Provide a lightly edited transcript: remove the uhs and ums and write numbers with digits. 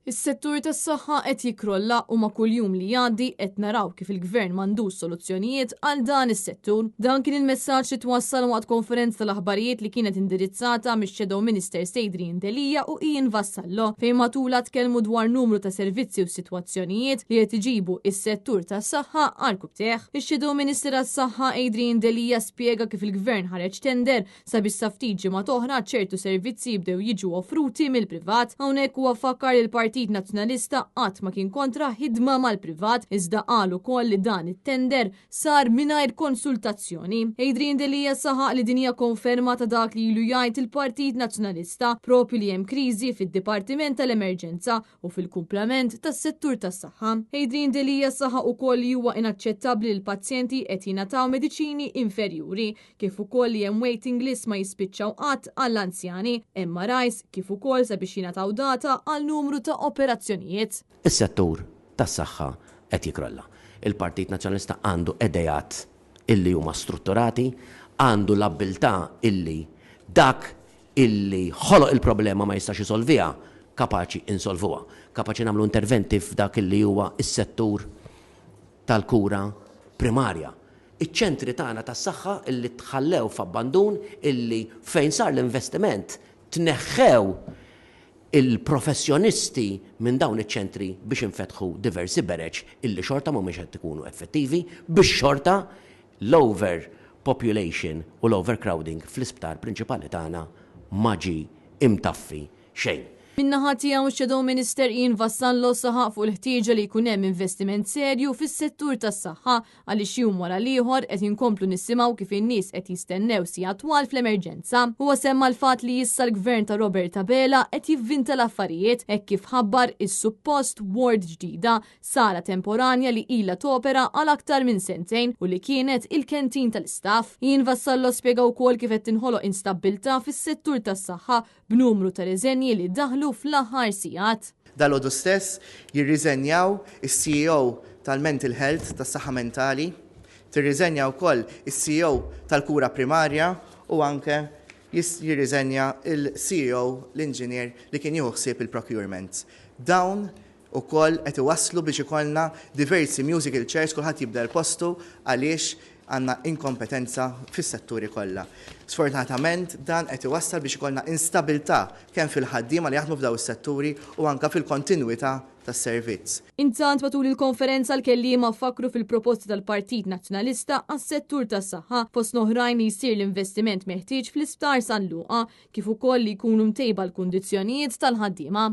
Is-settur tas-saħħa qed jikrolla u ma' kuljum li jgħaddi qed naraw kif il-Gvern m'għandux soluzzjonijiet għal dan is-settur. Dan kien il-messaġġ li twassal waqt konferenza tal-aħbarijiet li kienet indirizzata mix-Shadow Minister Adrian Delija u Ian Vassallo fejn matula tkellmu dwar numru ta' servizzi u sitwazzjonijiet li qed iġibu is-settur tas-saħħa għal kubteħ. Ix-Shadow Minister għas-Saħħa Adrian Delija spjega kif il-Gvern ħareġ tender sabiex sa ftit ġimgħa oħra ċertu servizzi jibdew jiġu offruti mill-privat. Hawnhekk huwa fakkar il-Partit Nazzjonalista qatt ma kien kontra ħidma mal-privat iżda qal ukoll li dan it-tender sar mingħajr konsultazzjoni. Adrian Delija saħaq li din hija konferma ta' dak li ilu jgħid il-Partit Nazzjonalista propju li hemm kriżi fid-Dipartiment tal-Emerġenza u fil-kumplament tas-settur tas-saħħa. Adrian Delija saħaq ukoll li huwa inaċċettabbli li l-pazjenti qed jingħataw mediċini inferjuri kif ukoll li hemm waiting list ma jispiċċaw qatt għall-anzjani, MRIs kif ukoll sabiex jingħataw data għal numru ta' operazzjonijiet. Is-settur tas-saħħa qed jikrolla. Il-Partit Nazzjonalista għandu idejat illi huma strutturati, għandu l-abbiltà illi dak illi ħoloq il-problema ma jistax isolviha kapaċi insolvuha, kapaċi nagħmlu interventi f'dak illi huwa is-settur tal-kura primarja. Iċ-ċentri tagħna tas-saħħa illi tħallew f'abbandun illi fejn sar l-investiment tneħħew il-professjonisti minn dawn iċ-ċentri biex infetħu diversi bereċ illi xorta mhumiex qed ikunu effettivi biex xorta l-overpopulation u l-overcrowding fl-isptar prinċipali tagħna ma ġie imtaffi xejn. Min-naħa tiegħu x-Shadow Minister Ian Vassallo saħaq fuq il-ħtieġa li jkun hemm investiment serju fis-settur tas-saħħa għaliex jum wara l-ieħor qed inkomplu nisimgħu kif in-nies qed jistennew sigħat twal fl-emerġenza. Huwa semma l-fatt li issa l-Gvern ta' Robert Abela qed jivvinta l-affarijiet hekk kif ħabbar is-suppost ward ġdida sala temporanja li ilha topera għal aktar minn sentejn u li kienet il-kentin tal-istaff. Ian Vassallo spjega wkoll kif qed tinħoloq instabbiltà fis-settur tas-saħħa b'numru ta' riżenji li daħlu fl-aħħar sigħat. Dalodu stess jirriżenjaw is-CEO tal-Mental Health tas-saħħa mentali, tirriżenja wkoll is-CEO tal-kura primarja u anke jirriżenja il-CEO l-inġinier li kien jieħu ħsieb il-procurement. Dawn ukoll qed iwasslu biex ikollna diversi musical chairs kulħadd jibda l-postu għaliex għandna inkompetenza fis-setturi kollha. Sfortunatament dan qed iwassal biex ikollna instabilità kemm fil-ħaddiema li jaħdmu f'daw is-setturi u anke fil-kontinwità tas-servizz. Intant matul il-konferenza l-kelliema fakru fil-proposti tal-Partit Nazzjonalista għas-settur tas-saħħa fost oħrajn li jsir l-investiment meħtieġ fl-isptar San Luqa kif ukoll li jkunu mtejba l-kundizzjonijiet tal-ħaddiema.